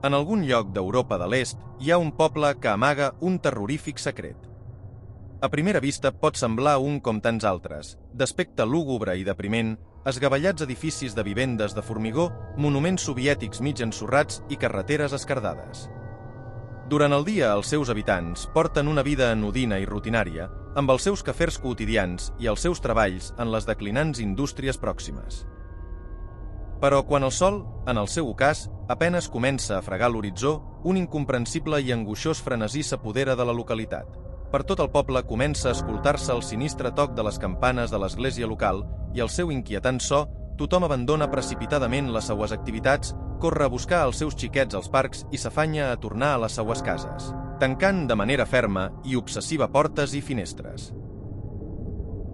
En algun lloc d'Europa de l'Est hi ha un poble que amaga un terrorífic secret. A primera vista pot semblar un com tants altres, d'aspecte lúgubre i depriment, esgavellats edificis de vivendes de formigó, monuments soviètics mig ensorrats i carreteres esquerdades. Durant el dia els seus habitants porten una vida anodina i rutinària, amb els seus quefers quotidians i els seus treballs en les declinants indústries pròximes. Però quan el sol, en el seu ocàs, apenes comença a fregar l'horitzó, un incomprensible i angoixós frenesí s'apodera de la localitat. Per tot el poble comença a escoltar-se el sinistre toc de les campanes de l'església local i el seu inquietant so, tothom abandona precipitadament les seues activitats, corre a buscar els seus xiquets als parcs i s'afanya a tornar a les seues cases, tancant de manera ferma i obsessiva portes i finestres.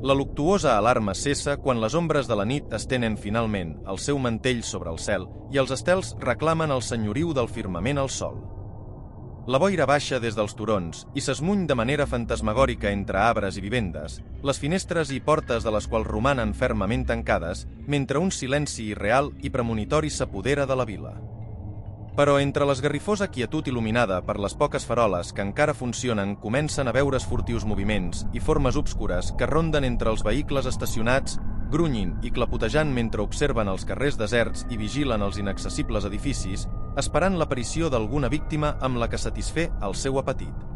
La luctuosa alarma cessa quan les ombres de la nit estenen finalment el seu mantell sobre el cel i els estels reclamen el senyoriu del firmament al sol. La boira baixa des dels turons i s'esmuny de manera fantasmagòrica entre arbres i vivendes, les finestres i portes de les quals romanen fermament tancades, mentre un silenci irreal i premonitori s'apodera de la vila. Però entre l'esgarrifosa quietud il·luminada per les poques faroles que encara funcionen comencen a veure's furtius moviments i formes obscures que ronden entre els vehicles estacionats, grunyin i clapotejant mentre observen els carrers deserts i vigilen els inaccessibles edificis, esperant l'aparició d'alguna víctima amb la que satisfer el seu apetit.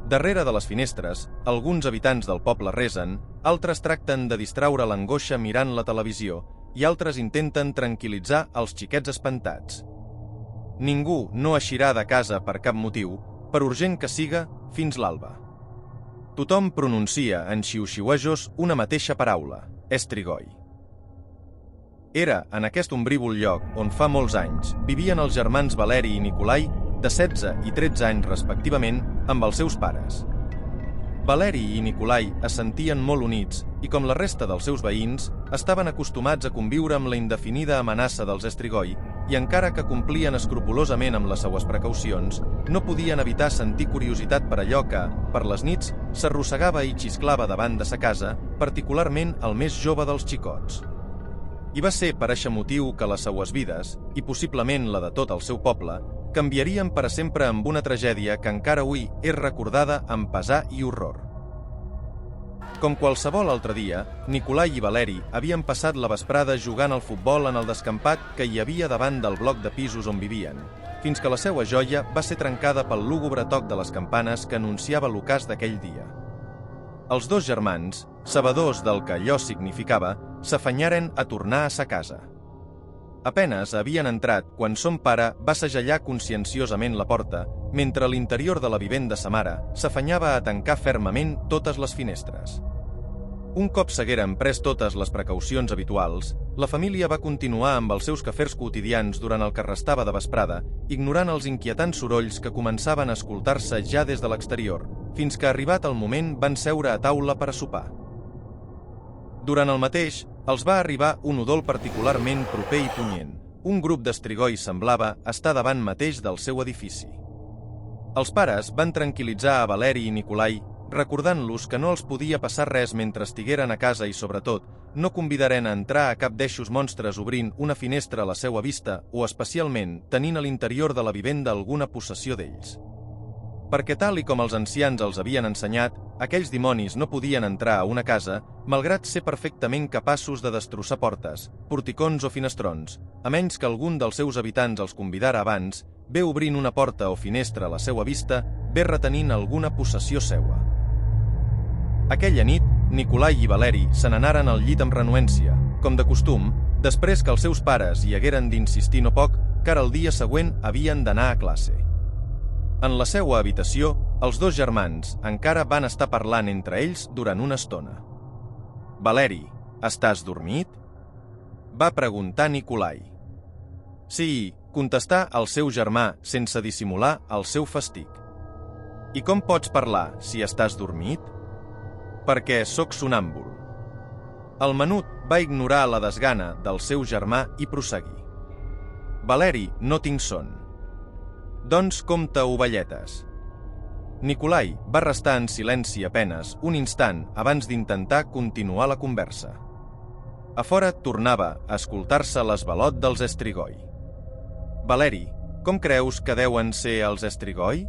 Darrere de les finestres, alguns habitants del poble resen, altres tracten de distraure l'angoixa mirant la televisió i altres intenten tranquil·litzar els xiquets espantats. Ningú no eixirà de casa per cap motiu, per urgent que siga, fins l'alba. Tothom pronuncia en xiuxiuejos una mateixa paraula, Estrigoi. Era en aquest ombrívol lloc on fa molts anys vivien els germans Valeri i Nikolai, de 16 i 13 anys respectivament, amb els seus pares. Valeri i Nikolai es sentien molt units i, com la resta dels seus veïns, estaven acostumats a conviure amb la indefinida amenaça dels Estrigoi i, encara que complien escrupolosament amb les seues precaucions, no podien evitar sentir curiositat per allò que, per les nits, s'arrossegava i xisclava davant de sa casa, particularment el més jove dels xicots. I va ser per eixe motiu que les seues vides, i possiblement la de tot el seu poble, canviarien per a sempre amb una tragèdia que encara avui és recordada amb pesar i horror. Com qualsevol altre dia, Nikolai i Valeri havien passat la vesprada jugant al futbol en el descampat que hi havia davant del bloc de pisos on vivien, fins que la seua joia va ser trencada pel lúgubre toc de les campanes que anunciava l'ocàs d'aquell dia. Els dos germans, sabedors del que allò significava, s'afanyaren a tornar a sa casa. Apenes havien entrat quan son pare va segellar conscienciosament la porta, mentre a l'interior de la vivenda sa mare s'afanyava a tancar fermament totes les finestres. Un cop s'hagueren pres totes les precaucions habituals, la família va continuar amb els seus quefers quotidians durant el que restava de vesprada, ignorant els inquietants sorolls que començaven a escoltar-se ja des de l'exterior, fins que arribat el moment van seure a taula per a sopar. Durant el mateix, els va arribar un odol particularment proper i punyent. Un grup d'estrigois semblava estar davant mateix del seu edifici. Els pares van tranquil·litzar a Valeri i Nikolai, recordant-los que no els podia passar res mentre estigueren a casa i, sobretot, no convidaren a entrar a cap d'eixos monstres obrint una finestra a la seua vista o, especialment, tenint a l'interior de la vivenda alguna possessió d'ells. Perquè tal i com els ancians els havien ensenyat, aquells dimonis no podien entrar a una casa, malgrat ser perfectament capaços de destrossar portes, porticons o finestrons, a menys que algun dels seus habitants els convidara abans, bé obrint una porta o finestra a la seua vista, bé retenint alguna possessió seua. Aquella nit, Nikolai i Valeri se n'anaren al llit amb renuència, com de costum, després que els seus pares hi hagueren d'insistir no poc, car el dia següent havien d'anar a classe. En la seua habitació, els dos germans encara van estar parlant entre ells durant una estona. «Valeri, estàs dormit?» va preguntar Nikolai. «Sí», contestà el seu germà sense dissimular el seu fastig. «I com pots parlar si estàs dormit?» «Perquè sóc sonàmbul». El menut va ignorar la desgana del seu germà i prosseguir. «Valeri, no tinc son». «Doncs compte ovelletes». Nikolai va restar en silenci apenes un instant abans d'intentar continuar la conversa. A fora tornava a escoltar-se l'esvalot dels Estrigoi. «Valeri, Com creus que deuen ser els Strigoi?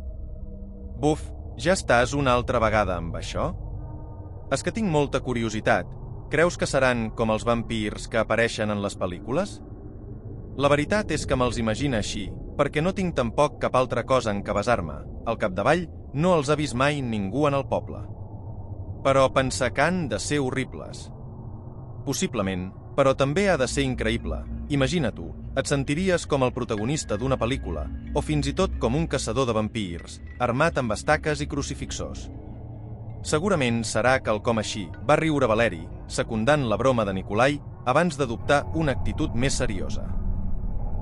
Buf, ja estàs una altra vegada amb això? És que tinc molta curiositat. Creus que seran com els vampirs que apareixen en les pel·lícules? La veritat és que me'ls imagina així, perquè no tinc tampoc cap altra cosa en què basar-me. Al capdavall, no els ha vist mai ningú en el poble. Però pensar que han de ser horribles. Possiblement, però també ha de ser increïble. Imagina-t'ho, et sentiries com el protagonista d'una pel·lícula, o fins i tot com un caçador de vampirs, armat amb estaques i crucifixors. Segurament serà quelcom així, va riure Valeri, secundant la broma de Nikolai abans d'adoptar una actitud més seriosa.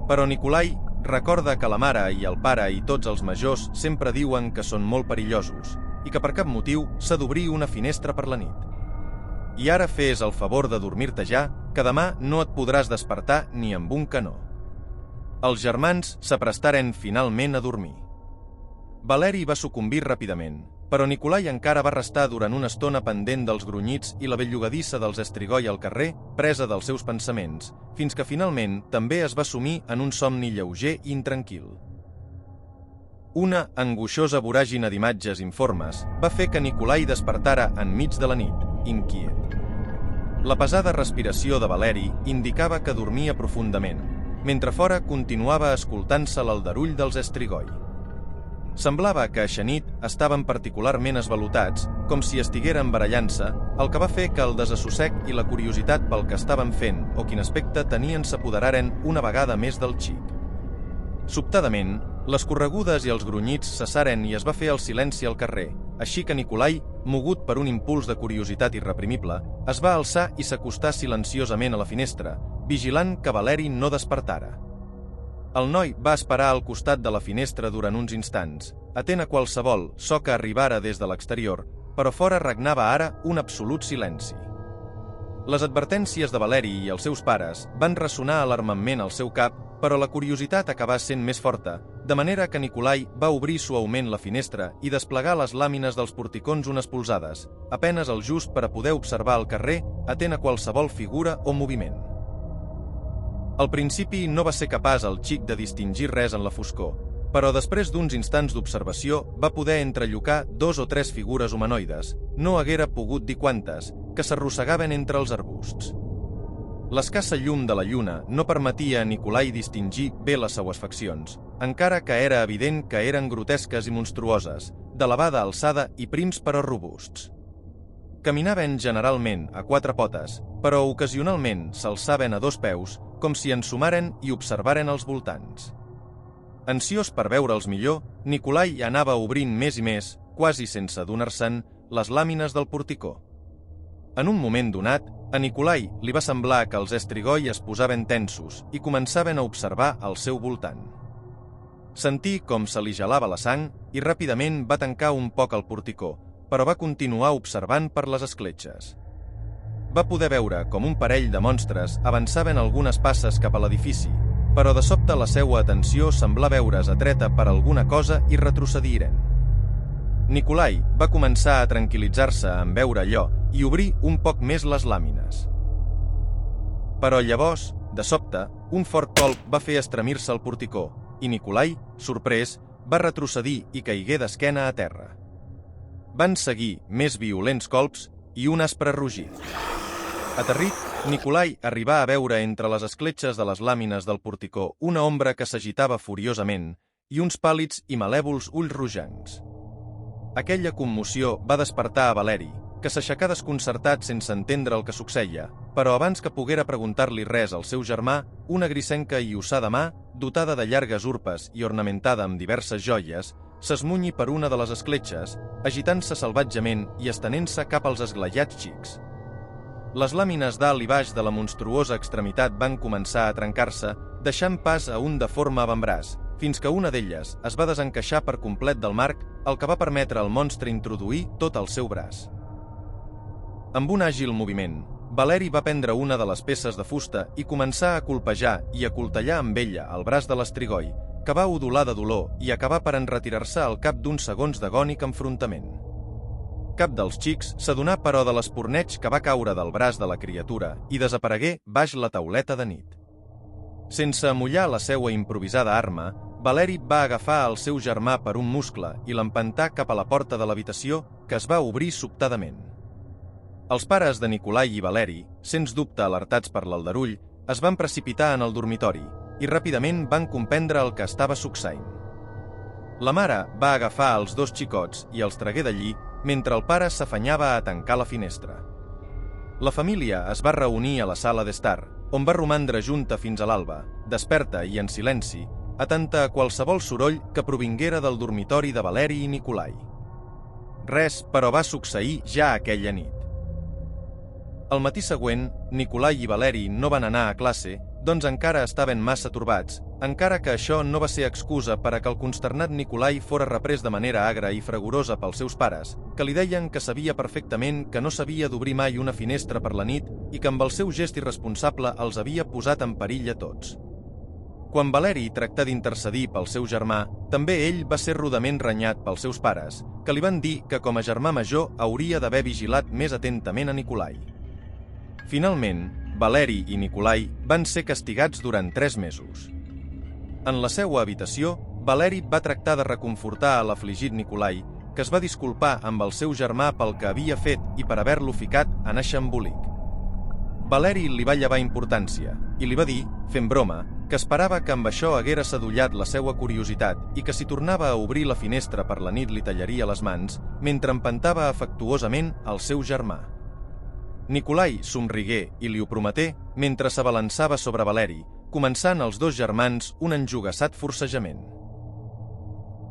Però Nikolai recorda que la mare i el pare i tots els majors sempre diuen que són molt perillosos i que per cap motiu s'ha d'obrir una finestra per la nit. I ara fes el favor de dormir-te ja, que demà no et podràs despertar ni amb un canó. Els germans s'aprestaren finalment a dormir. Valeri va sucumbir ràpidament, però Nikolai encara va restar durant una estona pendent dels grunyits i la bellugadissa dels Strigoi al carrer, presa dels seus pensaments, fins que finalment també es va sumir en un somni lleuger i intranquil. Una angoixosa voràgina d'imatges informes va fer que Nikolai despertara enmig de la nit, inquiet. La pesada respiració de Valeri indicava que dormia profundament, mentre fora continuava escoltant-se l'aldarull dels Strigoi. Semblava que eixa nit estaven particularment esvalotats, com si estigueren barallant-se, el que va fer que el desassossec i la curiositat pel que estaven fent o quin aspecte tenien s'apoderaren una vegada més del xic. Sobtadament, les corregudes i els grunyits cessaren i es va fer el silenci al carrer, així que Nikolai, mogut per un impuls de curiositat irreprimible, es va alçar i s'acostà silenciosament a la finestra, vigilant que Valeri no despertara. El noi va esperar al costat de la finestra durant uns instants, atent a qualsevol so que arribara des de l'exterior, però fora regnava ara un absolut silenci. Les advertències de Valeri i els seus pares van ressonar alarmantment al seu cap, però la curiositat acabà sent més forta, de manera que Nikolai va obrir suaument la finestra i desplegar les làmines dels porticons unes polzades, apenes el just per a poder observar el carrer, atent a qualsevol figura o moviment. Al principi no va ser capaç el xic de distingir res en la foscor, però després d'uns instants d'observació va poder entrellocar 2 o 3 figures humanoides, no haguera pogut dir quantes, que s'arrossegaven entre els arbusts. L'escassa llum de la lluna no permetia a Nikolai distingir bé les seues faccions, encara que era evident que eren grotesques i monstruoses, d'elevada alçada i prims però robusts. Caminaven generalment a 4 potes, però ocasionalment s'alçaven a 2 peus, com si ensumaren i observaren els voltants. Ansiós per veure'ls millor, Nikolai anava obrint més i més, quasi sense adonar-se'n, les làmines del porticó. En un moment donat, a Nikolai li va semblar que els Strigoi es posaven tensos i començaven a observar al seu voltant. Sentí com se li gelava la sang i ràpidament va tancar un poc el porticó, però va continuar observant per les escletxes. Va poder veure com un parell de monstres avançaven algunes passes cap a l'edifici, però de sobte la seua atenció semblà veure's atreta per alguna cosa i retrocediren. Nikolai va començar a tranquil·litzar-se en veure allò i obrir un poc més les làmines. Però llavors, de sobte, un fort colp va fer estremir-se el porticó i Nikolai, sorprès, va retrocedir i caigué d'esquena a terra. Van seguir més violents colps i un aspre rugit. Aterrit, Nikolai arribà a veure entre les escletxes de les làmines del porticó una ombra que s'agitava furiosament i uns pàl·lids i malèvols ulls rojancs. Aquella commoció va despertar a Valeri, que s'aixecà desconcertat sense entendre el que succeïa, però abans que poguera preguntar-li res al seu germà, una grisenca i ossada mà, dotada de llargues urpes i ornamentada amb diverses joies, s'esmunyi per una de les escletxes, agitant-se salvatgement i estenent-se cap als esglaiats xics. Les làmines dalt i baix de la monstruosa extremitat van començar a trencar-se, deixant pas a un deforme avantbraç, fins que una d'elles es va desencaixar per complet del marc, el que va permetre al monstre introduir tot el seu braç. Amb un àgil moviment, Valeri va prendre una de les peces de fusta i començar a colpejar i a coltellar amb ella el braç de l'Strigoi, que va udolar de dolor i acabar per enretirar-se al cap d'uns segons d'agònic enfrontament. Cap dels xics s'adonà però de l'esporneig que va caure del braç de la criatura i desaparegué baix la tauleta de nit. Sense amollar la seua improvisada arma, Valeri va agafar el seu germà per un muscle i l'empentà cap a la porta de l'habitació, que es va obrir sobtadament. Els pares de Nikolai i Valeri, sens dubte alertats per l'aldarull, es van precipitar en el dormitori i ràpidament van comprendre el que estava succeint. La mare va agafar els dos xicots i els tragué d'allí mentre el pare s'afanyava a tancar la finestra. La família es va reunir a la sala d'estar, on va romandre junta fins a l'alba, desperta i en silenci, atenta a qualsevol soroll que provinguera del dormitori de Valeri i Nikolai. Res, però, va succeir ja aquella nit. El matí següent, Nikolai i Valeri no van anar a classe, doncs encara estaven massa torbats, encara que això no va ser excusa per a que el consternat Nikolai fora reprès de manera agra i fragorosa pels seus pares, que li deien que sabia perfectament que no s'havia d'obrir mai una finestra per la nit i que amb el seu gest irresponsable els havia posat en perill a tots. Quan Valeri tractà d'intercedir pel seu germà, també ell va ser rudament renyat pels seus pares, que li van dir que com a germà major hauria d'haver vigilat més atentament a Nikolai. Finalment, Valeri i Nikolai van ser castigats durant 3 mesos. En la seva habitació, Valeri va tractar de reconfortar a l'afligit Nikolai, que es va disculpar amb el seu germà pel que havia fet i per haver-lo ficat en eixe embolic. Valeri li va llevar importància i li va dir, fent broma, que esperava que amb això haguera sadollat la seva curiositat i que si tornava a obrir la finestra per la nit li tallaria les mans, mentre empentava afectuosament el seu germà. Nikolai somrigué i li ho prometé mentre s'abalançava sobre Valeri, començant els dos germans un enjogassat forcejament.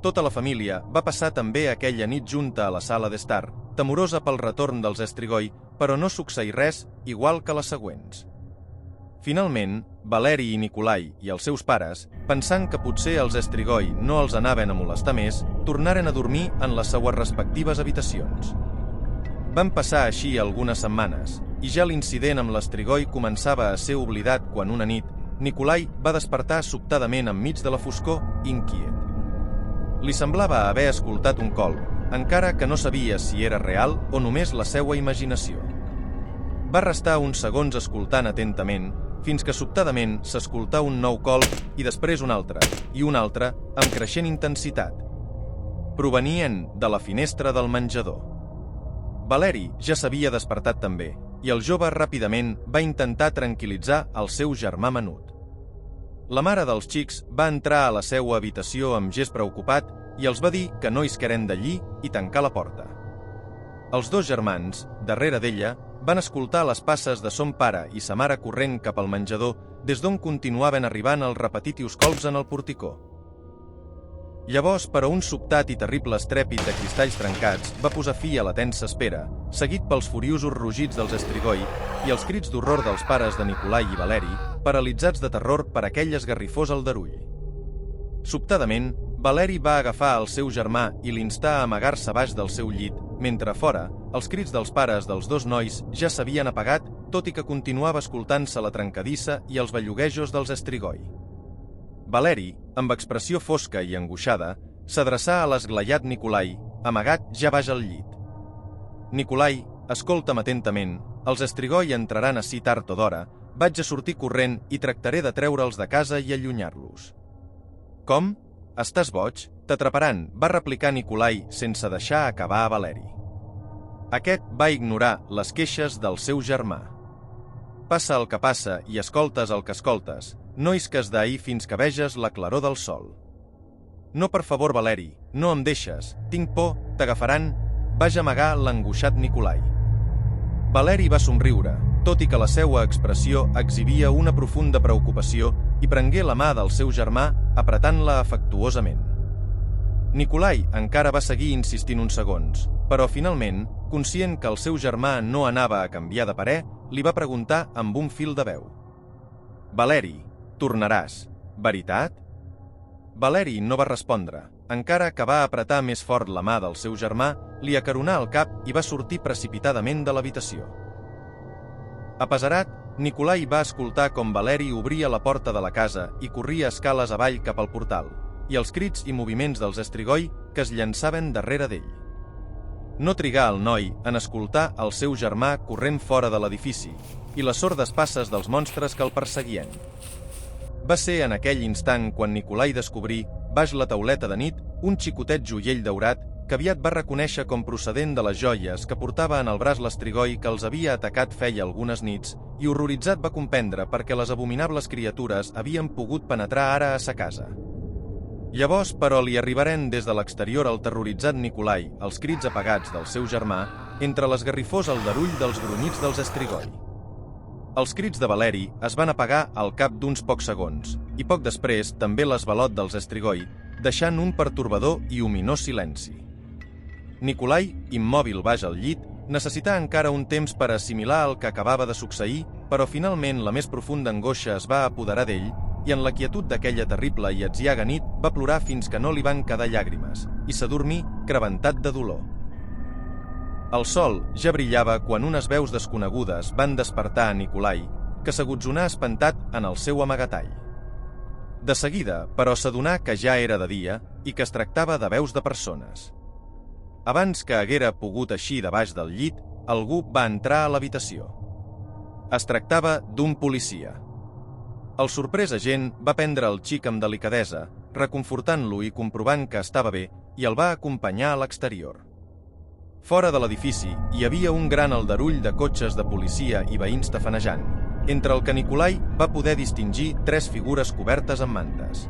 Tota la família va passar també aquella nit junta a la sala d'estar, temorosa pel retorn dels Strigoi, però no succeí res igual que les següents. Finalment, Valeri i Nikolai i els seus pares, pensant que potser els Strigoi no els anaven a molestar més, tornaren a dormir en les seues respectives habitacions. Van passar així algunes setmanes, i ja l'incident amb l'Strigoi començava a ser oblidat quan una nit Nikolai va despertar sobtadament enmig de la foscor, inquiet. Li semblava haver escoltat un colp, encara que no sabia si era real o només la seua imaginació. Va restar uns segons escoltant atentament, fins que sobtadament s'escoltà un nou colp i després un altre, amb creixent intensitat. Provenien de la finestra del menjador. Valeri ja s'havia despertat també, i el jove ràpidament va intentar tranquil·litzar el seu germà menut. La mare dels xics va entrar a la seua habitació amb gest preocupat i els va dir que no isqueren d'allí i tancar la porta. Els dos germans, darrere d'ella, van escoltar les passes de son pare i sa mare corrent cap al menjador des d'on continuaven arribant els repetitius colps en el porticó. Llavors, però, un sobtat i terrible estrèpit de cristalls trencats va posar fi a la tensa espera, seguit pels furiosos rugits dels Strigoi i els crits d'horror dels pares de Nikolai i Valeri, paralitzats de terror per aquell esgarrifós aldarull. Sobtadament, Valeri va agafar el seu germà i l'instà a amagar-se baix del seu llit, mentre fora, els crits dels pares dels dos nois ja s'havien apagat, tot i que continuava escoltant-se la trencadissa i els belluguejos dels Strigoi. Valeri, amb expressió fosca i angoixada, s'adreçà a l'esglaiat Nikolai, amagat ja baix al llit. Nikolai, escolta'm atentament, els Strigoi entraran ací tard o d'hora, vaig a sortir corrent i tractaré de treure'ls de casa i allunyar-los. Com? Estàs boig? T'atraparan, va replicar Nikolai sense deixar acabar a Valeri. Aquest va ignorar les queixes del seu germà. Passa el que passa i escoltes el que escoltes, no isques d'ahir fins que veges la claror del sol. No, per favor, Valeri, no em deixes, tinc por, t'agafaran, va gemegar l'angoixat Nikolai. Valeri va somriure, tot i que la seua expressió exhibia una profunda preocupació i prengué la mà del seu germà, apretant-la afectuosament. Nikolai encara va seguir insistint uns segons, però finalment, conscient que el seu germà no anava a canviar de parer, li va preguntar amb un fil de veu. Valeri, tornaràs, veritat? Valeri no va respondre, encara que va apretar més fort la mà del seu germà, li acaronà el cap i va sortir precipitadament de l'habitació. Apesarat, Nikolai va escoltar com Valeri obria la porta de la casa i corria escales avall cap al portal, i els crits i moviments dels Strigoi que es llançaven darrere d'ell. No trigà el noi en escoltar el seu germà corrent fora de l'edifici i les sordes passes dels monstres que el perseguien. Va ser en aquell instant quan Nikolai descobrí baix la tauleta de nit, un xicotet joiell daurat que aviat va reconèixer com procedent de les joies que portava en el braç l'estrigoi que els havia atacat feia algunes nits, i horroritzat va comprendre perquè les abominables criatures havien pogut penetrar ara a sa casa. Llavors, però, li arribaren des de l'exterior al terroritzat Nicolai els crits apagats del seu germà, entre l'esgarrifós aldarull dels grunyits dels estrigoi. Els crits de Valeri es van apagar al cap d'uns pocs segons, i poc després també l'esvalot dels estrigoi, deixant un pertorbador i ominós silenci. Nicolai, immòbil baix al llit, necessità encara un temps per assimilar el que acabava de succeir, però finalment la més profunda angoixa es va apoderar d'ell i en la quietud d'aquella terrible i atziaga nit va plorar fins que no li van quedar llàgrimes i s'adormí creventat de dolor. El sol ja brillava quan unes veus desconegudes van despertar a Nicolai, que s'agutzonà espantat en el seu amagatall. De seguida, però, s'adonà que ja era de dia i que es tractava de veus de persones. Abans que haguera pogut eixir de baix del llit, algú va entrar a l'habitació. Es tractava d'un policia. El sorprès agent va prendre el xic amb delicadesa, reconfortant-lo i comprovant que estava bé, i el va acompanyar a l'exterior. Fora de l'edifici hi havia un gran aldarull de cotxes de policia i veïns tafanejant, entre el que Nicolai va poder distingir 3 figures cobertes amb mantes.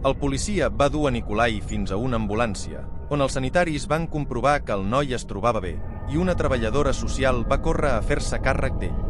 El policia va dur a Nicolai fins a una ambulància, on els sanitaris van comprovar que el noi es trobava bé i una treballadora social va córrer a fer-se càrrec d'ell.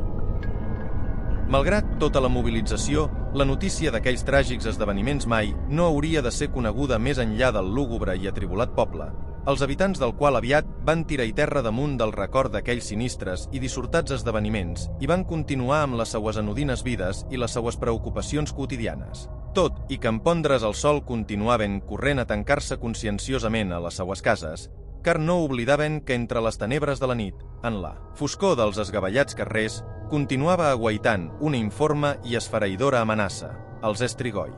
Malgrat tota la mobilització, la notícia d'aquells tràgics esdeveniments mai no hauria de ser coneguda més enllà del lúgubre i atribulat poble, els habitants del qual aviat van tirar i terra damunt del record d'aquells sinistres i dissortats esdeveniments i van continuar amb les seues anodines vides i les seues preocupacions quotidianes. Tot i que en pondre's el sol continuaven corrent a tancar-se conscienciosament a les seues cases, car no oblidaven que entre les tenebres de la nit, en la foscor dels esgavellats carrers, continuava aguaitant una informe i esfereïdora amenaça, els estrigoi.